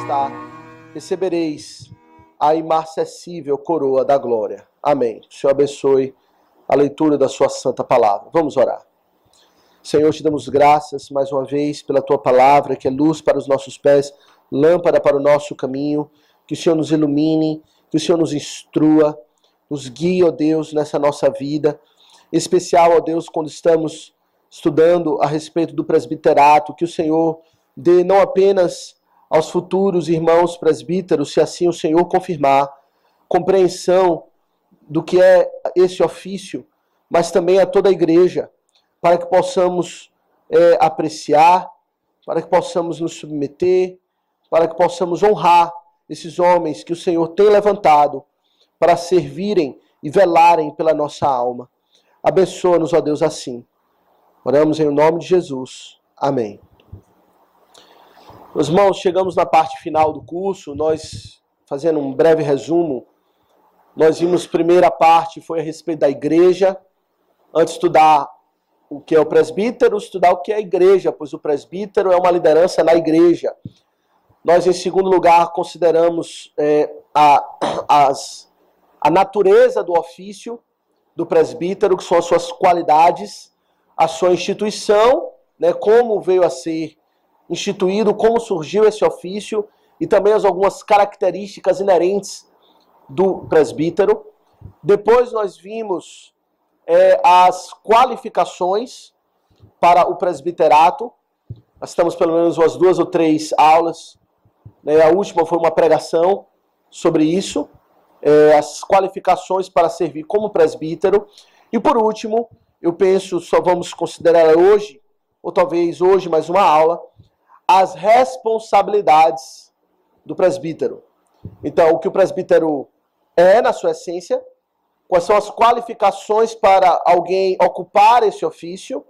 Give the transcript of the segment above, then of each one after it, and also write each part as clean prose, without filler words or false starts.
está, recebereis a imarcessível coroa da glória. Amém. O Senhor abençoe a leitura da sua santa palavra. Vamos orar. Senhor, te damos graças mais uma vez pela tua palavra, que é luz para os nossos pés, lâmpada para o nosso caminho. Que o Senhor nos ilumine, que o Senhor nos instrua, nos guie, ó Deus, nessa nossa vida. Em especial, ó Deus, quando estamos estudando a respeito do presbiterato, que o Senhor dê não apenas aos futuros irmãos presbíteros, se assim o Senhor confirmar, compreensão do que é esse ofício, mas também a toda a igreja, para que possamos apreciar, para que possamos nos submeter, para que possamos honrar esses homens que o Senhor tem levantado para servirem e velarem pela nossa alma. Abençoa-nos, ó Deus, assim. Oramos em nome de Jesus. Amém. Meus irmãos, chegamos na parte final do curso. Nós, fazendo um breve resumo, nós vimos a primeira parte, foi a respeito da igreja. Antes de estudar o que é o presbítero, estudar o que é a igreja, pois o presbítero é uma liderança na igreja. Nós, em segundo lugar, consideramos a natureza do ofício do presbítero, que são as suas qualidades, a sua instituição, né, como veio a ser instituído, como surgiu esse ofício, e também algumas características inerentes do presbítero. Depois nós vimos as qualificações para o presbiterato. Nós estamos pelo menos umas 2 ou 3 aulas. A última foi uma pregação sobre isso. As qualificações para servir como presbítero. E por último, eu penso, só vamos considerar hoje, ou talvez hoje mais uma aula, as responsabilidades do presbítero. Então, o que o presbítero é na sua essência, quais são as qualificações para alguém ocupar esse ofício,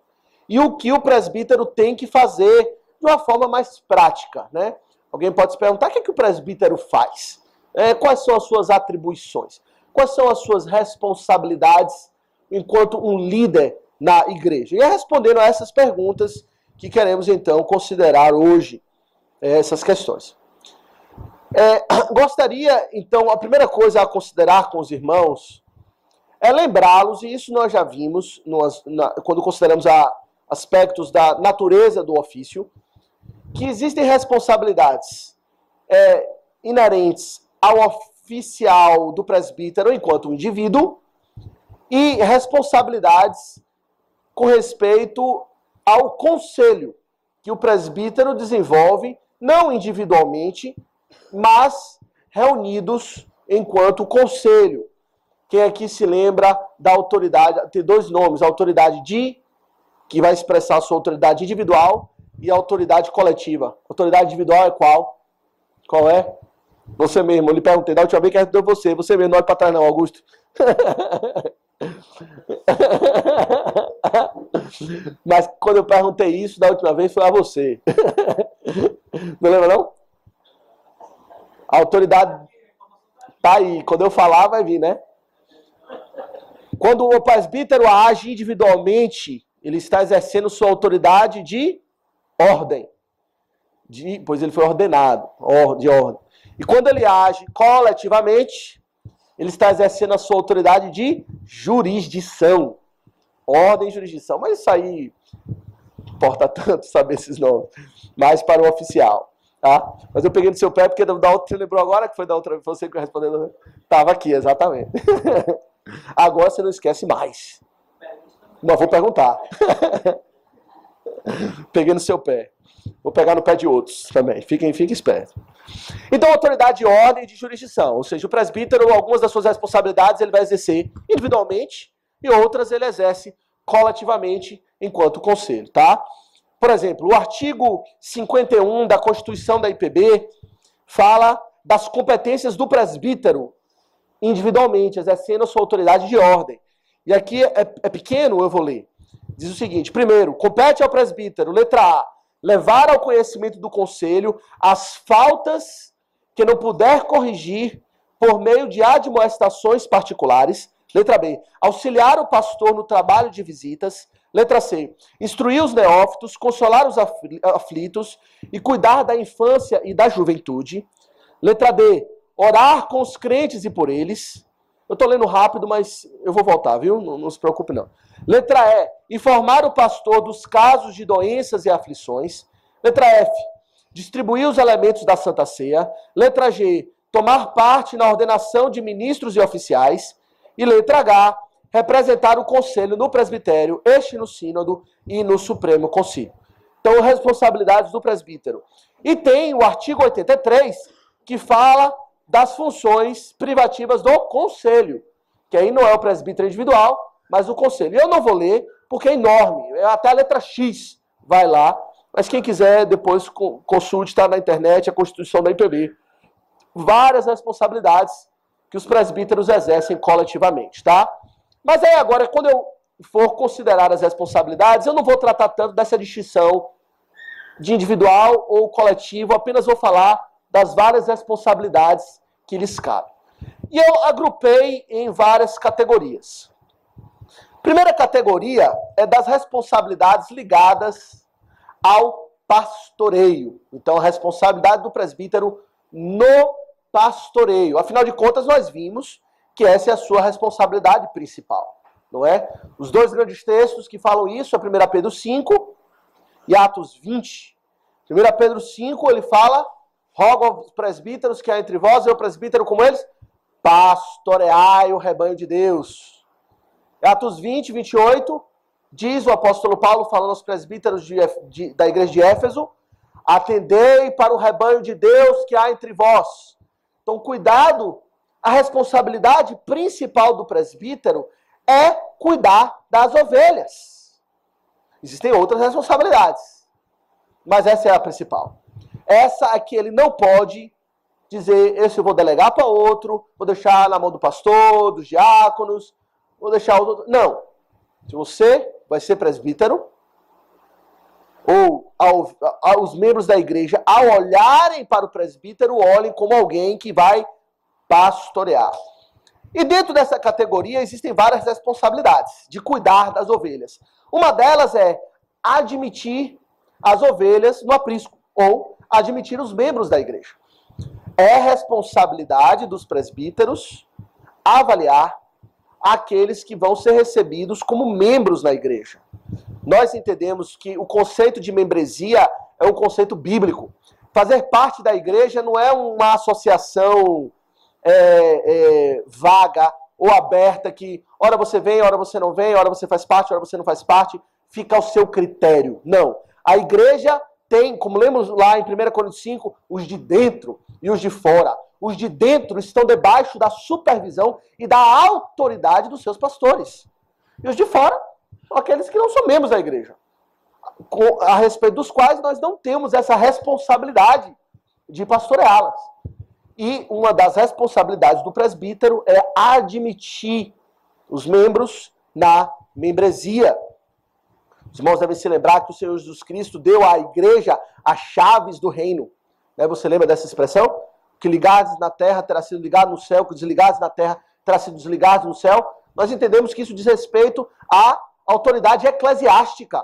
e o que o presbítero tem que fazer de uma forma mais prática, né? Alguém pode se perguntar, o que o presbítero faz? Quais são as suas atribuições? Quais são as suas responsabilidades enquanto um líder na igreja? E é respondendo a essas perguntas que queremos, então, considerar hoje essas questões. Gostaria, então, a primeira coisa a considerar com os irmãos é lembrá-los, e isso nós já vimos quando consideramos aspectos da natureza do ofício, que existem responsabilidades inerentes ao oficial do presbítero enquanto indivíduo e responsabilidades com respeito ao conselho que o presbítero desenvolve, não individualmente, mas reunidos enquanto conselho. Quem aqui se lembra da autoridade, tem 2 nomes, a autoridade que vai expressar a sua autoridade individual, e a autoridade coletiva. A autoridade individual é qual? Qual é? Você mesmo, eu lhe perguntei, da última vez que respondeu você mesmo, não olha para trás não, Augusto. Mas quando eu perguntei isso, da última vez foi a você. Não lembra não? A autoridade tá aí, quando eu falar vai vir, né? Quando o presbítero age individualmente, ele está exercendo sua autoridade de ordem. Pois ele foi ordenado, de ordem. E quando ele age coletivamente, ele está exercendo a sua autoridade de jurisdição. Ordem e jurisdição. Mas isso aí importa tanto saber esses nomes. Mais para o oficial. Tá? Mas eu peguei no seu pé porque da outra, você lembrou agora que foi da outra, você que respondeu? Estava aqui, exatamente. Agora você não esquece mais. Mas vou perguntar. Peguei no seu pé. Vou pegar no pé de outros também. Fiquem espertos. Então, autoridade de ordem e de jurisdição. Ou seja, o presbítero, algumas das suas responsabilidades ele vai exercer individualmente e outras ele exerce coletivamente enquanto conselho, tá? Por exemplo, o artigo 51 da Constituição da IPB fala das competências do presbítero individualmente, exercendo a sua autoridade de ordem. E aqui é pequeno, eu vou ler. Diz o seguinte: primeiro, compete ao presbítero, letra A, levar ao conhecimento do conselho as faltas que não puder corrigir por meio de admoestações particulares. Letra B, auxiliar o pastor no trabalho de visitas, Letra C. Instruir os neófitos, consolar os aflitos e cuidar da infância e da juventude. Letra D. Orar com os crentes e por eles. Eu estou lendo rápido, mas eu vou voltar, viu? Não se preocupe, não. Letra E. Informar o pastor dos casos de doenças e aflições. Letra F. Distribuir os elementos da Santa Ceia. Letra G. Tomar parte na ordenação de ministros e oficiais. E letra H. Representar o conselho no presbitério, este no sínodo e no Supremo Concílio. Então, responsabilidades do presbítero. E tem o artigo 83, que fala das funções privativas do conselho, que aí não é o presbítero individual, mas o conselho. Eu não vou ler, porque é enorme, até a letra X vai lá, mas quem quiser depois consulte, está na internet, a Constituição da IPB. Várias responsabilidades que os presbíteros exercem coletivamente, tá? Mas aí agora, quando eu for considerar as responsabilidades, eu não vou tratar tanto dessa distinção de individual ou coletivo, apenas vou falar das várias responsabilidades que lhes cabem. E eu agrupei em várias categorias. Primeira categoria é das responsabilidades ligadas ao pastoreio. Então, a responsabilidade do presbítero no pastoreio. Afinal de contas, nós vimos que essa é a sua responsabilidade principal, não é? Os dois grandes textos que falam isso é 1 Pedro 5 e Atos 20. 1 Pedro 5, ele fala: rogo aos presbíteros que há entre vós, eu presbítero como eles, pastoreai o rebanho de Deus. Atos 20, 28, diz o apóstolo Paulo, falando aos presbíteros da igreja de Éfeso: atendei para o rebanho de Deus que há entre vós. Então, cuidado. A responsabilidade principal do presbítero é cuidar das ovelhas. Existem outras responsabilidades, mas essa é a principal. Essa é que ele não pode dizer: esse eu vou delegar para outro, vou deixar na mão do pastor, dos diáconos, vou deixar outro. Não. Se você vai ser presbítero, ou aos membros da igreja, ao olharem para o presbítero, olhem como alguém que vai pastorear. E dentro dessa categoria existem várias responsabilidades de cuidar das ovelhas. Uma delas é admitir as ovelhas no aprisco, ou admitir os membros da igreja. É responsabilidade dos presbíteros avaliar aqueles que vão ser recebidos como membros na igreja. Nós entendemos que o conceito de membresia é um conceito bíblico. Fazer parte da igreja não é uma associação vaga ou aberta que hora você vem, hora você não vem, hora você faz parte, hora você não faz parte, fica ao seu critério. Não. A igreja tem, como lemos lá em 1 Coríntios 5, os de dentro e os de fora. Os de dentro estão debaixo da supervisão e da autoridade dos seus pastores. E os de fora são aqueles que não são membros da igreja, a respeito dos quais nós não temos essa responsabilidade de pastoreá-las. E uma das responsabilidades do presbítero é admitir os membros na membresia. Os irmãos devem se lembrar que o Senhor Jesus Cristo deu à igreja as chaves do reino. Você lembra dessa expressão? Que ligados na terra terá sido ligado no céu, que desligados na terra terá sido desligado no céu. Nós entendemos que isso diz respeito à autoridade eclesiástica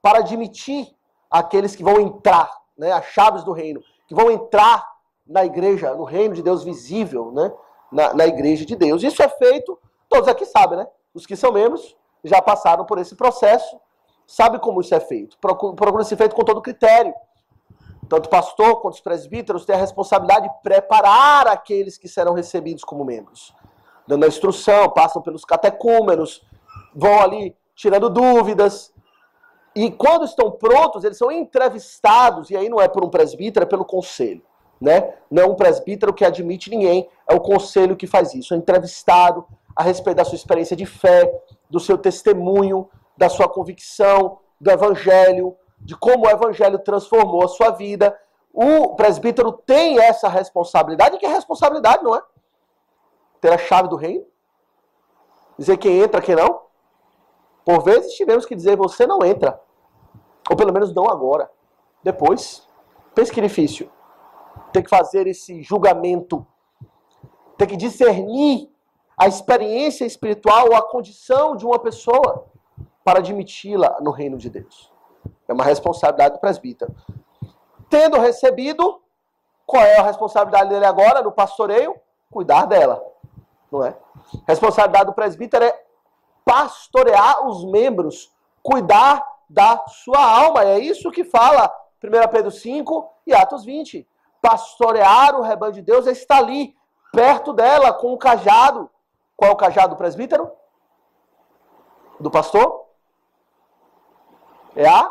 para admitir aqueles que vão entrar, as chaves do reino, que vão entrar na igreja, no reino de Deus visível, na igreja de Deus. Isso é feito, todos aqui sabem, Os que são membros já passaram por esse processo, sabem como isso é feito. Procura ser feito com todo critério. Tanto o pastor quanto os presbíteros têm a responsabilidade de preparar aqueles que serão recebidos como membros. Dando a instrução, passam pelos catecúmenos, vão ali tirando dúvidas. E quando estão prontos, eles são entrevistados, e aí não é por um presbítero, é pelo conselho. Não é um presbítero que admite ninguém, é o conselho que faz isso. É entrevistado a respeito da sua experiência de fé, do seu testemunho, da sua convicção, do evangelho, de como o evangelho transformou a sua vida. O presbítero tem essa responsabilidade, e que responsabilidade, não é? Ter a chave do reino, dizer quem entra, quem não. Por vezes tivemos que dizer: você não entra, ou pelo menos não agora, depois. Pense que difícil. Tem que fazer esse julgamento, tem que discernir a experiência espiritual ou a condição de uma pessoa. para admiti-la no reino de Deus. É uma responsabilidade do presbítero. Tendo recebido, qual é a responsabilidade dele agora no pastoreio? Cuidar dela, não é? A responsabilidade do presbítero é pastorear os membros, cuidar da sua alma. É isso que fala 1 Pedro 5 e Atos 20. Pastorear o rebanho de Deus é estar ali, perto dela, com o cajado. Qual é o cajado do presbítero? Do pastor? É a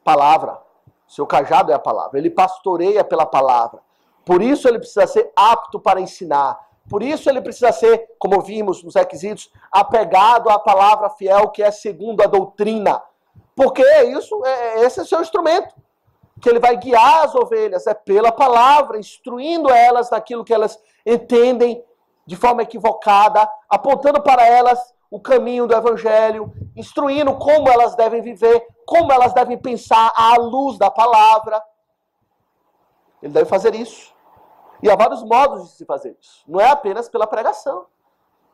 palavra. Seu cajado é a palavra. Ele pastoreia pela palavra. Por isso ele precisa ser apto para ensinar. Por isso ele precisa ser, como vimos nos requisitos, apegado à palavra fiel, que é segundo a doutrina. Porque esse é o seu instrumento. Que ele vai guiar as ovelhas, é pela palavra, instruindo elas naquilo que elas entendem de forma equivocada, apontando para elas o caminho do evangelho, instruindo como elas devem viver, como elas devem pensar à luz da palavra. Ele deve fazer isso. E há vários modos de se fazer isso. Não é apenas pela pregação.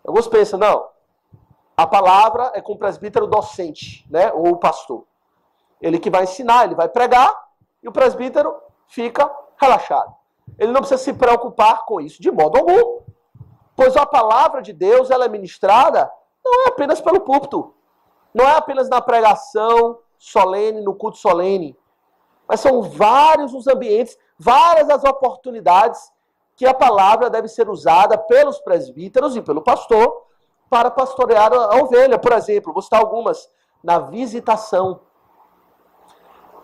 Alguns pensam, não, a palavra é com o presbítero docente, né, ou o pastor. Ele que vai ensinar, ele vai pregar, e o presbítero fica relaxado. Ele não precisa se preocupar com isso de modo algum. Pois a palavra de Deus, ela é ministrada não é apenas pelo púlpito. Não é apenas na pregação solene, no culto solene. Mas são vários os ambientes, várias as oportunidades que a palavra deve ser usada pelos presbíteros e pelo pastor para pastorear a ovelha. Por exemplo, vou citar algumas. Na visitação.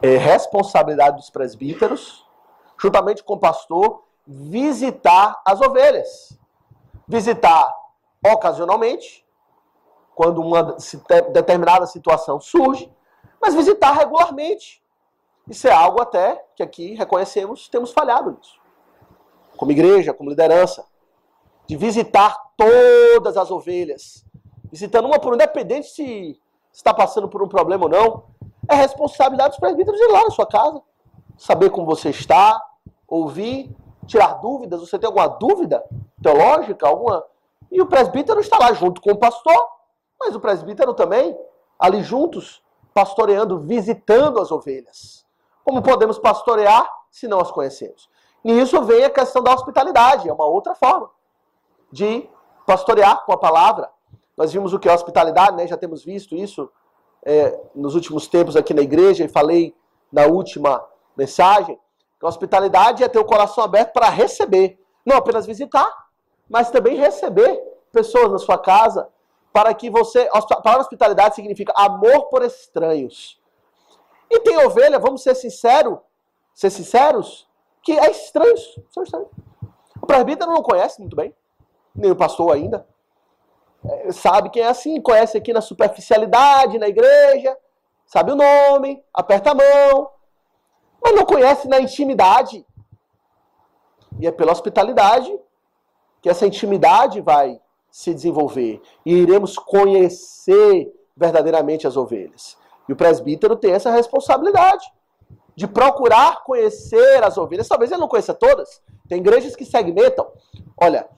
É responsabilidade dos presbíteros, juntamente com o pastor, visitar as ovelhas. Visitar ocasionalmente, quando uma determinada situação surge, mas visitar regularmente. Isso é algo até que aqui reconhecemos, temos falhado nisso. Como igreja, como liderança. De visitar todas as ovelhas. Visitando uma por uma, independente se está passando por um problema ou não. É responsabilidade dos presbíteros ir lá na sua casa. Saber como você está, ouvir, tirar dúvidas. Você tem alguma dúvida teológica? E o presbítero está lá junto com o pastor, mas o presbítero também, ali juntos, pastoreando, visitando as ovelhas. Como podemos pastorear se não as conhecemos? E isso vem a questão da hospitalidade, é uma outra forma de pastorear com a palavra. Nós vimos o que é hospitalidade, né? Já temos visto isso nos últimos tempos aqui na igreja, e falei na última mensagem, que a hospitalidade é ter o coração aberto para receber, não apenas visitar, mas também receber pessoas na sua casa, para que você... A palavra hospitalidade significa amor por estranhos. E tem ovelha, vamos ser sinceros, que é estranhos, são estranhos. O presbítero não conhece muito bem, nem o pastor ainda. Sabe quem é assim, conhece aqui na superficialidade, na igreja, sabe o nome, aperta a mão, mas não conhece na intimidade. E é pela hospitalidade que essa intimidade vai se desenvolver. E iremos conhecer verdadeiramente as ovelhas. E o presbítero tem essa responsabilidade de procurar conhecer as ovelhas. Talvez ele não conheça todas. Tem igrejas que segmentam. Olha,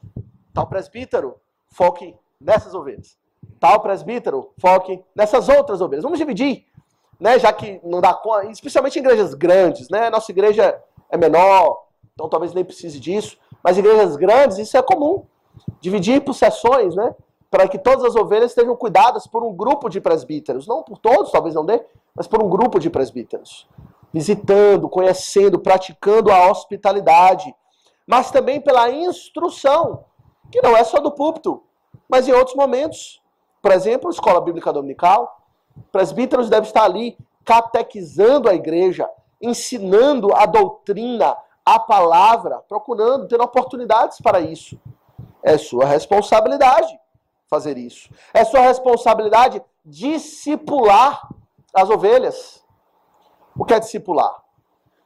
tal presbítero, foque nessas ovelhas. Tal presbítero, foque nessas outras ovelhas. Vamos dividir, né? Já que não dá conta, especialmente em igrejas grandes, né? Nossa igreja é menor, então talvez nem precise disso. Mas em igrejas grandes, isso é comum. Dividir por seções, né? Para que todas as ovelhas estejam cuidadas por um grupo de presbíteros. Não por todos, talvez não dê, mas por um grupo de presbíteros. Visitando, conhecendo, praticando a hospitalidade. Mas também pela instrução, que não é só do púlpito, mas em outros momentos. Por exemplo, escola bíblica dominical. Presbíteros devem estar ali catequizando a igreja, ensinando a doutrina, a palavra, procurando, tendo oportunidades para isso. É sua responsabilidade fazer isso. É sua responsabilidade discipular as ovelhas. O que é discipular?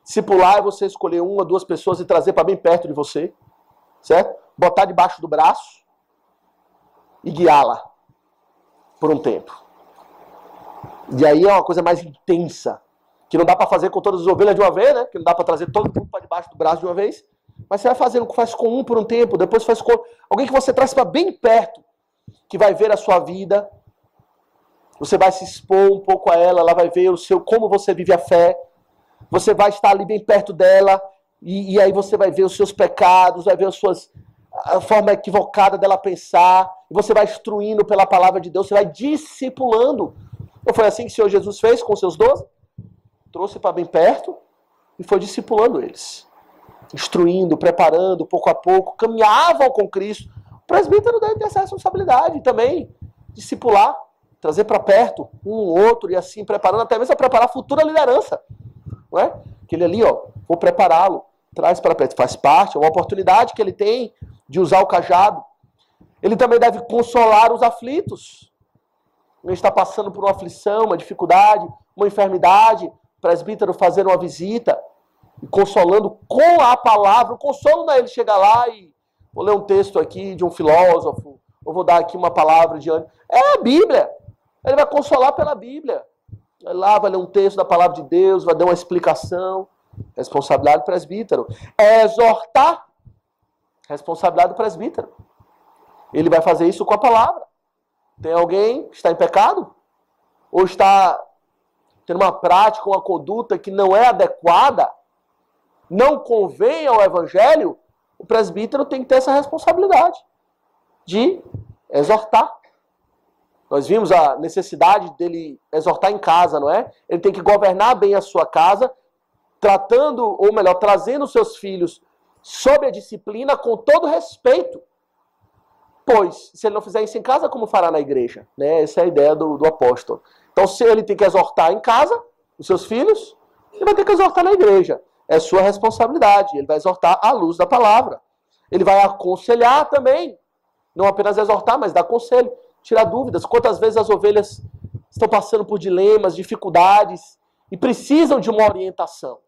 Discipular é você escolher uma, duas pessoas e trazer para bem perto de você, certo? Botar debaixo do braço e guiá-la por um tempo. E aí é uma coisa mais intensa, que não dá para fazer com todas as ovelhas de uma vez, né? Que não dá para trazer todo mundo para debaixo do braço de uma vez. Mas você vai fazendo, faz com um por um tempo, depois faz com alguém que você traz para bem perto, que vai ver a sua vida, Você vai se expor um pouco a ela, ela vai ver como você vive a fé. Você vai estar ali bem perto dela, e aí você vai ver os seus pecados, vai ver a forma equivocada dela pensar, e você vai instruindo pela palavra de Deus, você vai discipulando. Não foi assim que o Senhor Jesus fez com os seus 12? Trouxe para bem perto e foi discipulando eles. Instruindo, preparando, pouco a pouco, caminhavam com Cristo. O presbítero deve ter essa responsabilidade também, discipular, trazer para perto um outro e assim preparando, até mesmo a preparar a futura liderança. Não é? Aquele ali, vou prepará-lo, traz para perto, faz parte, é uma oportunidade que ele tem de usar o cajado. Ele também deve consolar os aflitos. Ele está passando por uma aflição, uma dificuldade, uma enfermidade, o presbítero fazer uma visita, e consolando com a palavra. O consolo não é ele chegar lá e vou ler um texto aqui de um filósofo, ou vou dar aqui uma palavra de ânimo. É a Bíblia. Ele vai consolar pela Bíblia. Vai lá, vai ler um texto da palavra de Deus, vai dar uma explicação. Responsabilidade do presbítero. É exortar. Responsabilidade do presbítero. Ele vai fazer isso com a palavra. Tem alguém que está em pecado? Ou está tendo uma prática, uma conduta que não é adequada? Não convém ao evangelho? O presbítero tem que ter essa responsabilidade de exortar. Nós vimos a necessidade dele exortar em casa, não é? Ele tem que governar bem a sua casa, tratando, ou melhor, trazendo os seus filhos sob a disciplina com todo respeito. Pois, se ele não fizer isso em casa, como fará na igreja? Né? Essa é a ideia do apóstolo. Então, se ele tem que exortar em casa, os seus filhos, ele vai ter que exortar na igreja. É sua responsabilidade. Ele vai exortar à luz da palavra. Ele vai aconselhar também. Não apenas exortar, mas dar conselho. Tirar dúvidas. Quantas vezes as ovelhas estão passando por dilemas, dificuldades e precisam de uma orientação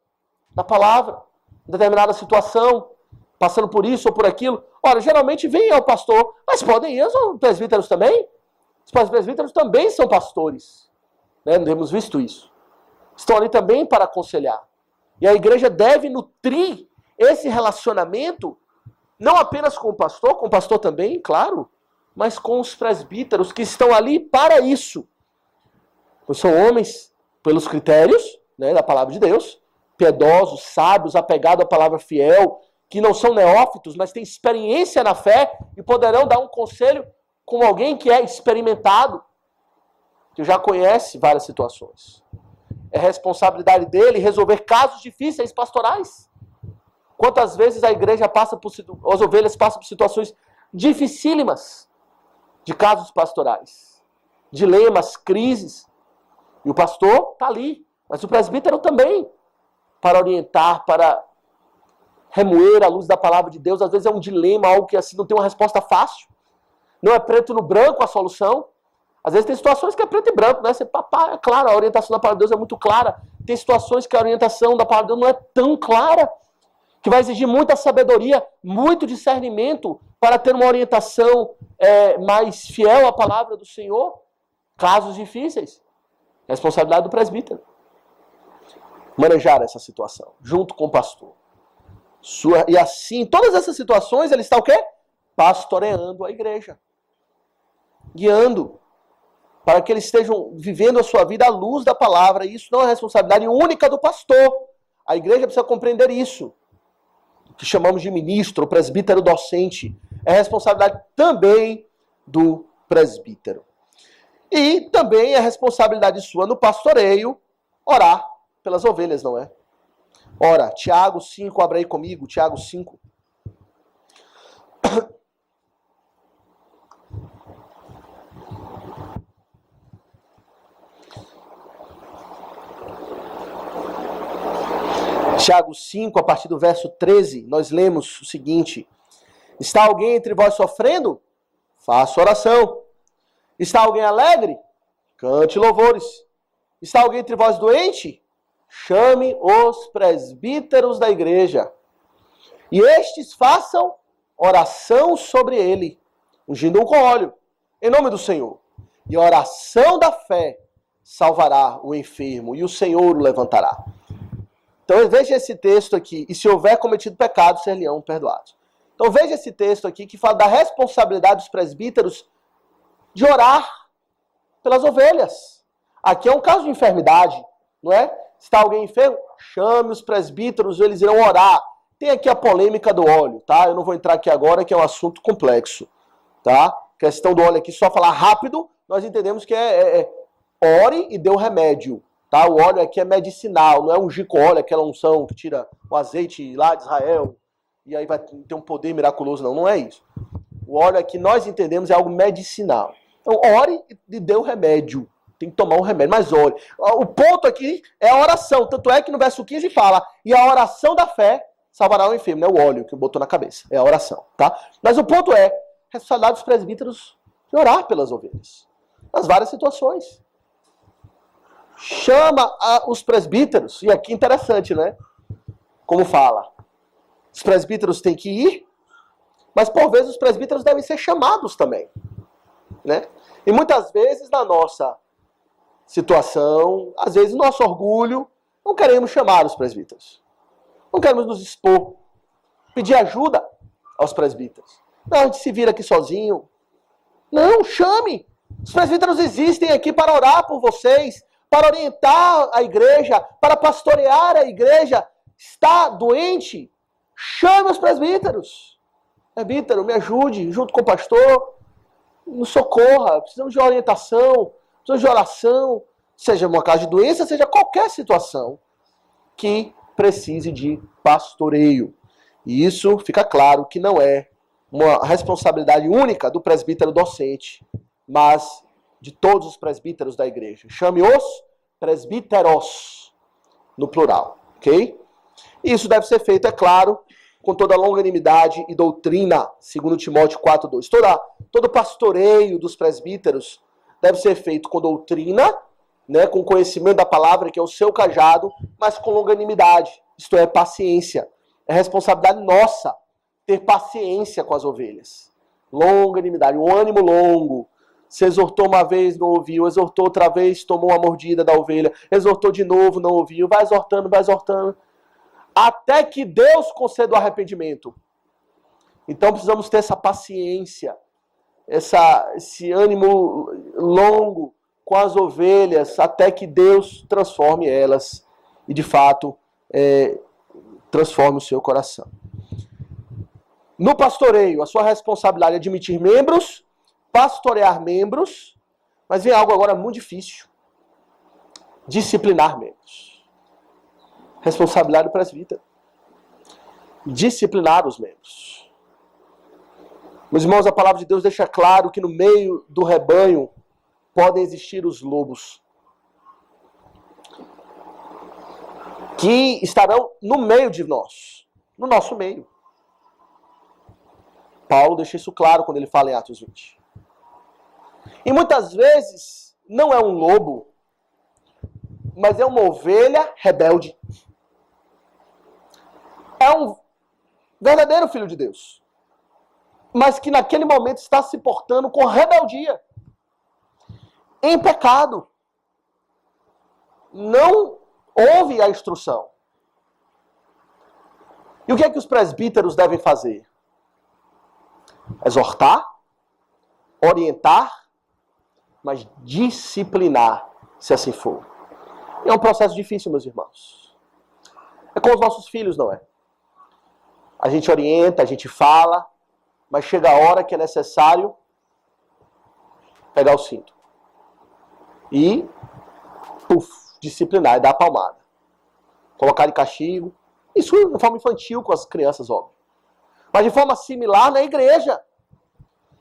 da palavra, em determinada situação, passando por isso ou por aquilo. Ora, geralmente vem ao pastor, mas podem ir os presbíteros também. Os presbíteros também são pastores. Né? Nós temos visto isso. Estão ali também para aconselhar. E a igreja deve nutrir esse relacionamento, não apenas com o pastor também, claro, mas com os presbíteros que estão ali para isso. Pois são homens, pelos critérios, né, da palavra de Deus, piedosos, sábios, apegados à palavra fiel, que não são neófitos, mas têm experiência na fé e poderão dar um conselho com alguém que é experimentado, que já conhece várias situações. É responsabilidade dele resolver casos difíceis pastorais. Quantas vezes a igreja as ovelhas passam por situações dificílimas de casos pastorais, dilemas, crises. E o pastor está ali, mas o presbítero também, para orientar, para remoer a luz da palavra de Deus. Às vezes é um dilema, algo que assim não tem uma resposta fácil. Não é preto no branco a solução. Às vezes tem situações que é preto e branco, né? É claro, a orientação da palavra de Deus é muito clara. Tem situações que a orientação da palavra de Deus não é tão clara, que vai exigir muita sabedoria, muito discernimento para ter uma orientação mais fiel à palavra do Senhor. Casos difíceis. Responsabilidade do presbítero. Manejar essa situação, junto com o pastor. E assim, em todas essas situações, ele está o quê? Pastoreando a igreja. Guiando. Para que eles estejam vivendo a sua vida à luz da palavra. E isso não é responsabilidade única do pastor. A igreja precisa compreender isso. Que chamamos de ministro, presbítero docente. É responsabilidade também do presbítero. E também é responsabilidade sua no pastoreio orar pelas ovelhas, não é? Ora, Tiago 5, abre aí comigo, Tiago 5. Tiago 5, a partir do verso 13, nós lemos o seguinte: está alguém entre vós sofrendo? Faça oração. Está alguém alegre? Cante louvores. Está alguém entre vós doente? Chame os presbíteros da igreja. E estes façam oração sobre ele, ungindo-o com óleo, em nome do Senhor. E a oração da fé salvará o enfermo, e o Senhor o levantará. Então veja esse texto aqui. E se houver cometido pecado, ser-lhe-ão perdoados. Então veja esse texto aqui que fala da responsabilidade dos presbíteros de orar pelas ovelhas. Aqui é um caso de enfermidade, não é? Se está alguém enfermo, chame os presbíteros, eles irão orar. Tem aqui a polêmica do óleo, tá? Eu não vou entrar aqui agora, que é um assunto complexo, tá? A questão do óleo aqui, só falar rápido, nós entendemos que ore e dê o remédio, tá? O óleo aqui é medicinal, não é ungir com óleo, aquela unção que tira o azeite lá de Israel, e aí vai ter um poder miraculoso, não, não é isso. O óleo aqui nós entendemos é algo medicinal. Então, ore e dê o remédio. Tem que tomar um remédio, mas ore. O ponto aqui é a oração. Tanto é que no verso 15 fala, e a oração da fé salvará o enfermo. Não é o óleo que botou na cabeça, é a oração, tá? Mas o ponto é, responsabilidade dos presbíteros de orar pelas ovelhas. Nas várias situações. Chama os presbíteros, e aqui interessante, né? Como fala. Os presbíteros têm que ir, mas por vezes os presbíteros devem ser chamados também, né? E muitas vezes na nossa situação, às vezes nosso orgulho, não queremos chamar os presbíteros. Não queremos nos expor, pedir ajuda aos presbíteros. Não, a gente se vira aqui sozinho. Não, chame. Os presbíteros existem aqui para orar por vocês, para orientar a igreja, para pastorear a igreja. Está doente? Chame os presbíteros. Presbítero, me ajude, junto com o pastor, nos socorra. Precisamos de orientação, precisamos de oração, seja uma caso de doença, seja qualquer situação que precise de pastoreio. E isso fica claro que não é uma responsabilidade única do presbítero docente, mas de todos os presbíteros da igreja. Chame os presbíteros, no plural, ok? Isso deve ser feito, é claro, com toda longanimidade e doutrina, segundo Timóteo 4:2. Todo pastoreio dos presbíteros deve ser feito com doutrina, né, com conhecimento da palavra, que é o seu cajado, mas com longanimidade, isto é, paciência. É responsabilidade nossa ter paciência com as ovelhas. Longanimidade, um ânimo longo. Se exortou uma vez, não ouviu. Exortou outra vez, tomou uma mordida da ovelha. Exortou de novo, não ouviu. Vai exortando, até que Deus conceda o arrependimento. Então precisamos ter essa paciência, esse ânimo longo com as ovelhas, até que Deus transforme elas e de fato transforme o seu coração. No pastoreio, a sua responsabilidade é admitir membros, pastorear membros, mas vem algo agora muito difícil: disciplinar membros. Responsabilidade do presbítero. Disciplinar os membros. Meus irmãos, a palavra de Deus deixa claro que no meio do rebanho podem existir os lobos, que estarão no meio de nós, no nosso meio. Paulo deixa isso claro quando ele fala em Atos 20. E muitas vezes não é um lobo, mas é uma ovelha rebelde. É um verdadeiro filho de Deus, mas que naquele momento está se portando com rebeldia, em pecado. Não ouve a instrução. E o que é que os presbíteros devem fazer? Exortar, orientar, mas disciplinar, se assim for. É um processo difícil, meus irmãos. É com os nossos filhos, não é? A gente orienta, a gente fala, mas chega a hora que é necessário pegar o cinto. E, disciplinar e dar a palmada. Colocar de castigo. Isso de forma infantil com as crianças, óbvio. Mas de forma similar na igreja.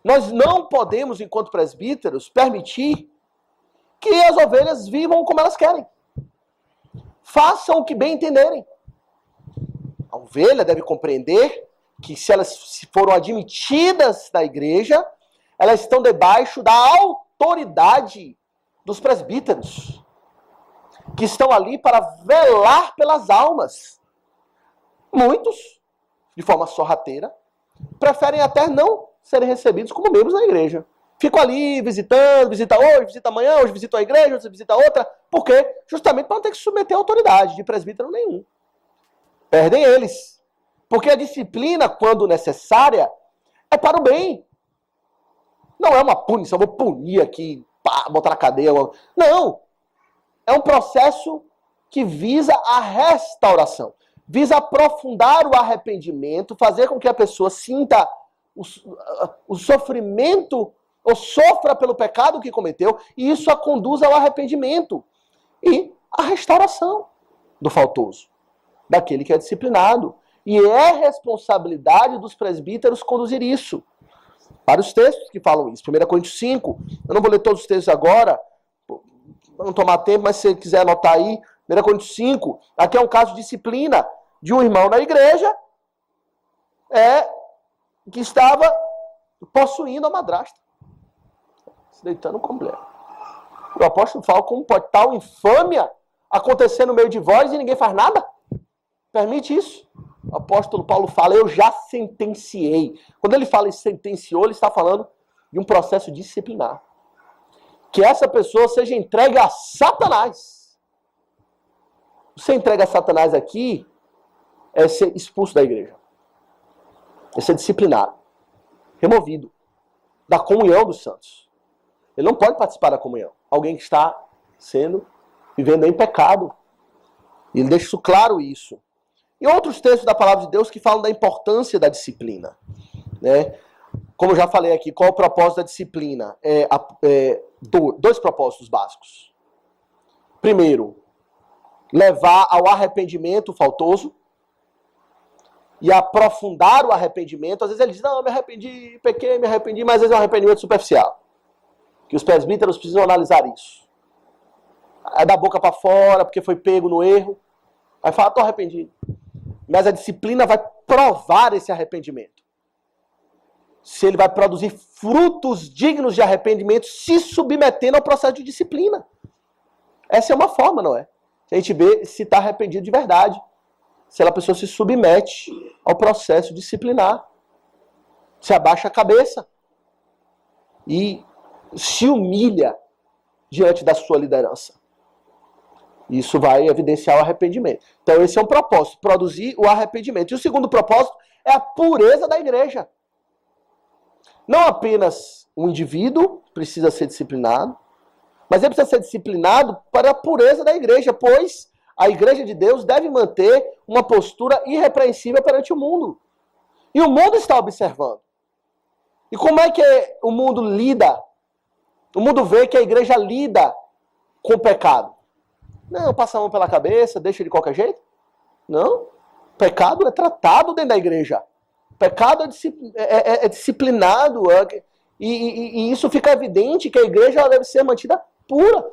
Nós não podemos, enquanto presbíteros, permitir que as ovelhas vivam como elas querem. Façam o que bem entenderem. A ovelha deve compreender que se elas foram admitidas na igreja, elas estão debaixo da autoridade dos presbíteros, que estão ali para velar pelas almas. Muitos, de forma sorrateira, preferem até não serem recebidos como membros da igreja. Ficam ali visitando, visita hoje, visita amanhã, hoje visita a igreja, hoje visita outra. Por quê? Justamente para não ter que se submeter à autoridade de presbítero nenhum. Perdem eles. Porque a disciplina, quando necessária, é para o bem. Não é uma punição, vou punir aqui pá, botar na cadeia. Não! É um processo que visa a restauração, visa aprofundar o arrependimento, fazer com que a pessoa sinta o sofrimento ou sofra pelo pecado que cometeu, e isso a conduza ao arrependimento e à restauração do faltoso, daquele que é disciplinado. E é responsabilidade dos presbíteros conduzir isso. Para os textos que falam isso, 1 Coríntios 5, eu não vou ler todos os textos agora, para não tomar tempo, mas se você quiser anotar aí, 1 Coríntios 5, aqui é um caso de disciplina de um irmão na igreja que estava possuindo a madrasta, se deitando com mulher. O apóstolo fala como pode tal infâmia acontecer no meio de vós e ninguém faz nada? Permite isso? O apóstolo Paulo fala, eu já sentenciei. Quando ele fala em sentenciou, ele está falando de um processo disciplinar. Que essa pessoa seja entregue a Satanás. Ser entregue a Satanás aqui é ser expulso da igreja. É ser disciplinado. Removido da comunhão dos santos. Ele não pode participar da comunhão. Alguém que está vivendo em pecado. E ele deixa isso claro isso. E outros textos da palavra de Deus que falam da importância da disciplina. Né? Como eu já falei aqui, qual é o propósito da disciplina? Dois propósitos básicos. Primeiro, levar ao arrependimento o faltoso e aprofundar o arrependimento. Às vezes ele diz, não, eu me arrependi, pequei, me arrependi, mas às vezes é um arrependimento superficial. Que os presbíteros precisam analisar isso. É da boca para fora, porque foi pego no erro. Aí fala, estou arrependido. Mas a disciplina vai provar esse arrependimento. Se ele vai produzir frutos dignos de arrependimento, se submetendo ao processo de disciplina. Essa é uma forma, não é? A gente vê se está arrependido de verdade. Se a pessoa se submete ao processo disciplinar. Se abaixa a cabeça. E se humilha diante da sua liderança. Isso vai evidenciar o arrependimento. Então esse é um propósito, produzir o arrependimento. E o segundo propósito é a pureza da igreja. Não apenas um indivíduo precisa ser disciplinado, mas ele precisa ser disciplinado para a pureza da igreja, pois a igreja de Deus deve manter uma postura irrepreensível perante o mundo. E o mundo está observando. E como é que o mundo lida? O mundo vê que a igreja lida com o pecado. Não, passa a mão pela cabeça, deixa de qualquer jeito. Não. Pecado é tratado dentro da igreja. Pecado é disciplinado. E isso fica evidente que a igreja deve ser mantida pura.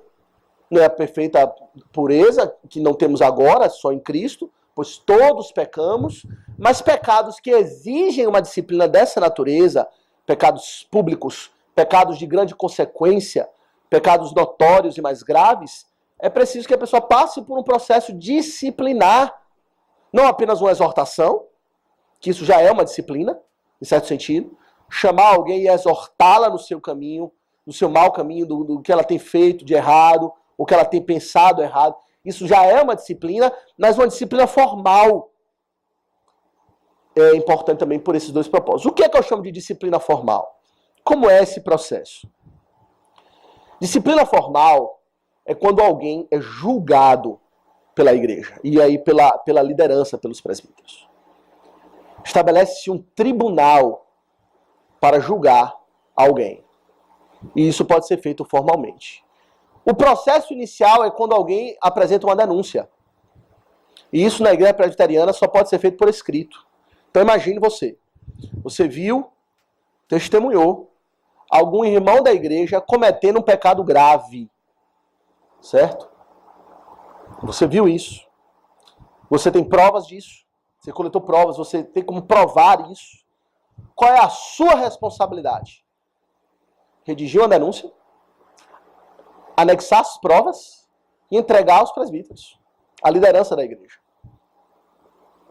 Não é a perfeita pureza que não temos agora, só em Cristo, pois todos pecamos, mas pecados que exigem uma disciplina dessa natureza, pecados públicos, pecados de grande consequência, pecados notórios e mais graves, é preciso que a pessoa passe por um processo disciplinar, não apenas uma exortação, que isso já é uma disciplina, em certo sentido, chamar alguém e exortá-la no seu caminho, no seu mau caminho, do que ela tem feito de errado, ou que ela tem pensado errado. Isso já é uma disciplina, mas uma disciplina formal. É importante também por esses dois propósitos. O que é que eu chamo de disciplina formal? Como é esse processo? Disciplina formal é quando alguém é julgado pela igreja, e aí pela liderança, pelos presbíteros. Estabelece-se um tribunal para julgar alguém. E isso pode ser feito formalmente. O processo inicial é quando alguém apresenta uma denúncia. E isso na igreja presbiteriana só pode ser feito por escrito. Então imagine você. Você viu, testemunhou algum irmão da igreja cometendo um pecado grave. Certo? Você viu isso. Você tem provas disso. Você coletou provas, você tem como provar isso. Qual é a sua responsabilidade? Redigir uma denúncia, anexar as provas e entregar aos presbíteros, à liderança da igreja.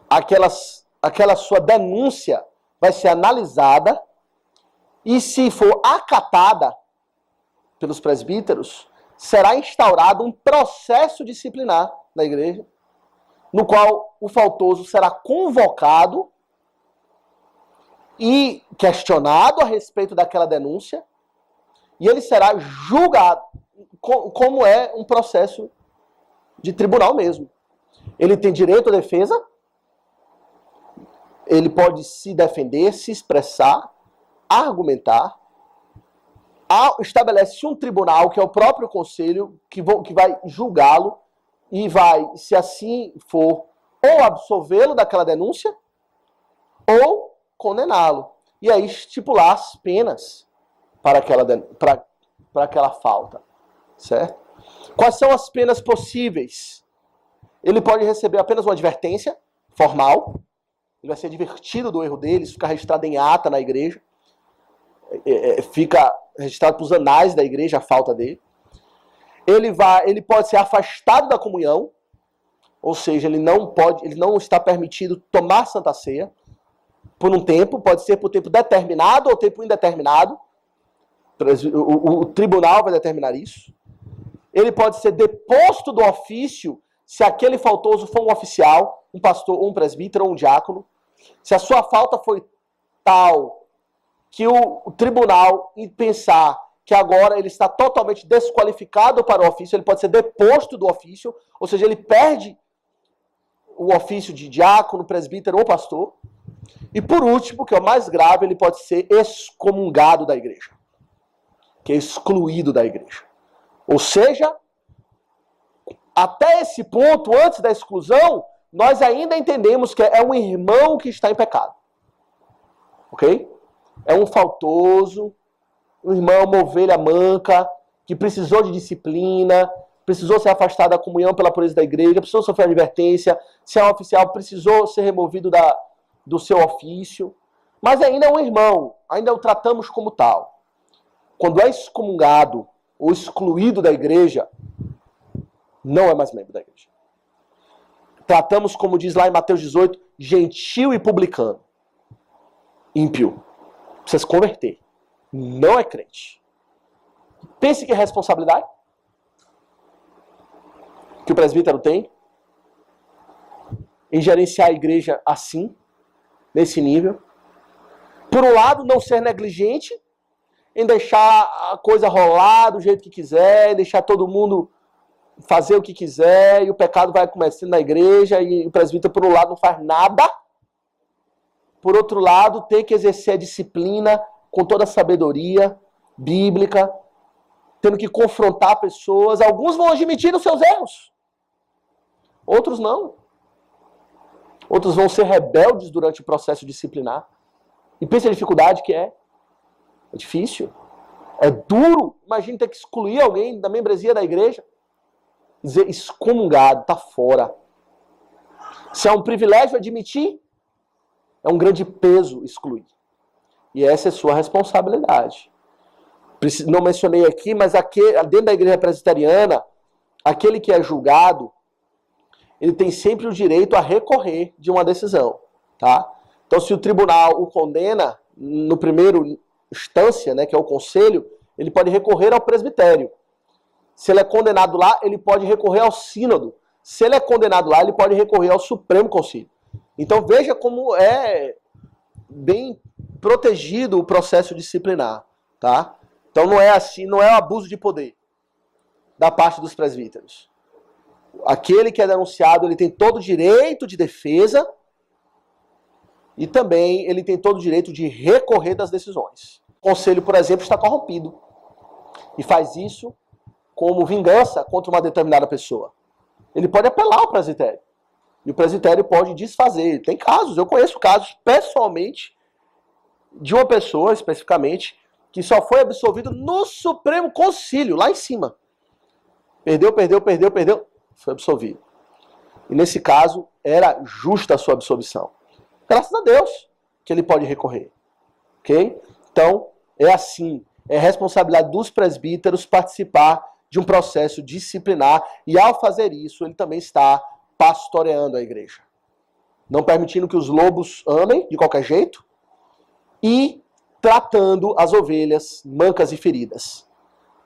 Aquela sua denúncia vai ser analisada e, se for acatada pelos presbíteros, será instaurado um processo disciplinar na igreja, no qual o faltoso será convocado e questionado a respeito daquela denúncia, e ele será julgado, como é um processo de tribunal mesmo. Ele tem direito à defesa, ele pode se defender, se expressar, argumentar, estabelece um tribunal, que é o próprio conselho, que vai julgá-lo e vai, se assim for, ou absolvê-lo daquela denúncia, ou condená-lo. E aí estipular as penas para aquela falta. Certo? Quais são as penas possíveis? Ele pode receber apenas uma advertência formal, ele vai ser advertido do erro dele, isso fica registrado em ata na igreja, fica registrado para os anais da igreja a falta dele. Ele pode ser afastado da comunhão, ou seja, ele não está permitido tomar Santa Ceia por um tempo, pode ser por tempo determinado ou tempo indeterminado. O tribunal vai determinar isso. Ele pode ser deposto do ofício se aquele faltoso for um oficial, um pastor, um presbítero ou um diácono. Se a sua falta foi tal que o tribunal pensar que agora ele está totalmente desqualificado para o ofício, ele pode ser deposto do ofício, ou seja, ele perde o ofício de diácono, presbítero ou pastor. E por último, que é o mais grave, ele pode ser excomungado da igreja, que é excluído da igreja. Ou seja, até esse ponto, antes da exclusão, nós ainda entendemos que é um irmão que está em pecado. Ok? É um faltoso, um irmão, uma ovelha manca, que precisou de disciplina, precisou ser afastado da comunhão pela pureza da igreja, precisou sofrer advertência, se é um oficial, precisou ser removido do seu ofício. Mas ainda é um irmão, ainda o tratamos como tal. Quando é excomungado ou excluído da igreja, não é mais membro da igreja. Tratamos, como diz lá em Mateus 18, gentil e publicano. Ímpio. Precisa se converter. Não é crente. Pense que responsabilidade que o presbítero tem em gerenciar a igreja assim, nesse nível. Por um lado, não ser negligente em deixar a coisa rolar do jeito que quiser, deixar todo mundo fazer o que quiser, e o pecado vai começando na igreja, e o presbítero, por um lado, não faz nada. Por outro lado, tem que exercer a disciplina com toda a sabedoria bíblica, tendo que confrontar pessoas. Alguns vão admitir os seus erros, outros não. Outros vão ser rebeldes durante o processo disciplinar. E pensa a dificuldade que é. É difícil. É duro. Imagina ter que excluir alguém da membresia da igreja. Dizer excomungado, está fora. Se é um privilégio admitir, é um grande peso excluir. E essa é sua responsabilidade. Não mencionei aqui, mas dentro da igreja presbiteriana, aquele que é julgado, ele tem sempre o direito a recorrer de uma decisão. Tá? Então, se o tribunal o condena, no primeiro instância, né, que é o conselho, ele pode recorrer ao presbitério. Se ele é condenado lá, ele pode recorrer ao sínodo. Se ele é condenado lá, ele pode recorrer ao Supremo Concílio. Então veja como é bem protegido o processo disciplinar, tá? Então não é assim, não é o abuso de poder da parte dos presbíteros. Aquele que é denunciado, ele tem todo o direito de defesa e também ele tem todo o direito de recorrer das decisões. O conselho, por exemplo, está corrompido e faz isso como vingança contra uma determinada pessoa. Ele pode apelar ao presbitério. E o presbitério pode desfazer. Tem casos, eu conheço casos pessoalmente de uma pessoa especificamente que só foi absolvido no Supremo Concílio, lá em cima. Perdeu, foi absolvido. E nesse caso, era justa a sua absolvição. Graças a Deus que ele pode recorrer. Ok? Então, é assim. É responsabilidade dos presbíteros participar de um processo disciplinar, e ao fazer isso, ele também está pastoreando a igreja. Não permitindo que os lobos andem de qualquer jeito e tratando as ovelhas mancas e feridas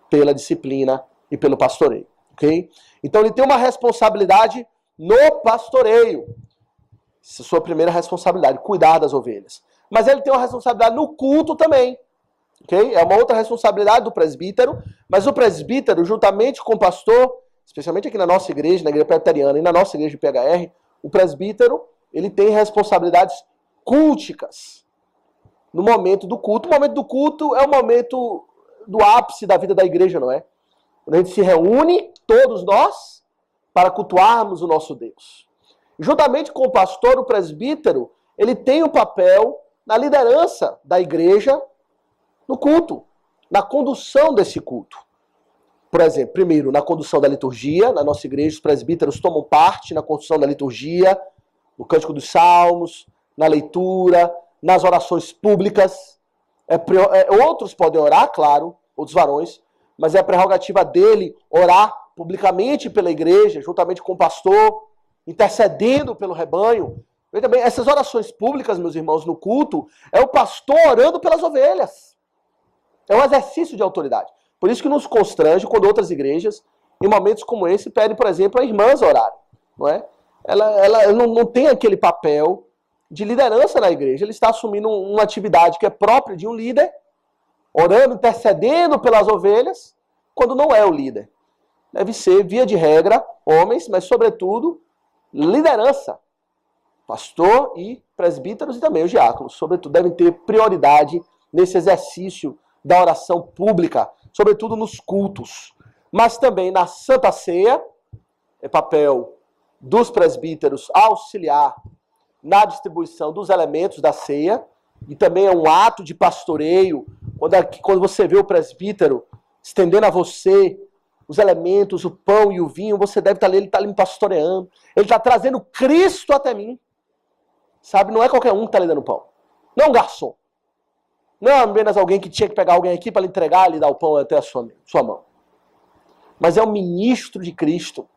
pela disciplina e pelo pastoreio. Okay? Então ele tem uma responsabilidade no pastoreio. Essa é a sua primeira responsabilidade, cuidar das ovelhas. Mas ele tem uma responsabilidade no culto também. ok? É uma outra responsabilidade do presbítero, mas o presbítero, juntamente com o pastor, especialmente aqui na nossa igreja, na igreja presbiteriana e na nossa igreja de PHR, o presbítero, ele tem responsabilidades culticas no momento do culto. O momento do culto é o momento do ápice da vida da igreja, não é? Quando a gente se reúne, todos nós, para cultuarmos o nosso Deus. Juntamente com o pastor, o presbítero, ele tem um papel na liderança da igreja no culto, na condução desse culto. Por exemplo, primeiro, na condução da liturgia, na nossa igreja, os presbíteros tomam parte na condução da liturgia, no cântico dos salmos, na leitura, nas orações públicas. Outros podem orar, claro, outros varões, mas é a prerrogativa dele orar publicamente pela igreja, juntamente com o pastor, intercedendo pelo rebanho. Veja bem, essas orações públicas, meus irmãos, no culto, é o pastor orando pelas ovelhas. É um exercício de autoridade. Por isso que nos constrange quando outras igrejas, em momentos como esse, pedem, por exemplo, a irmãs orarem. Não é? Ela não tem aquele papel de liderança na igreja. Ele está assumindo uma atividade que é própria de um líder, orando, intercedendo pelas ovelhas, quando não é o líder. Deve ser, via de regra, homens, mas, sobretudo, liderança. Pastor e presbíteros e também os diáconos, sobretudo, devem ter prioridade nesse exercício da oração pública, sobretudo nos cultos. Mas também na Santa Ceia, é papel dos presbíteros auxiliar na distribuição dos elementos da ceia, e também é um ato de pastoreio, quando você vê o presbítero estendendo a você os elementos, o pão e o vinho, você deve estar ali, ele está ali me pastoreando, ele está trazendo Cristo até mim. Sabe, não é qualquer um que está lhe dando pão. Não é um garçom. Não é apenas alguém que tinha que pegar alguém aqui para lhe entregar, lhe dar o pão até a sua mão. Mas é um ministro de Cristo,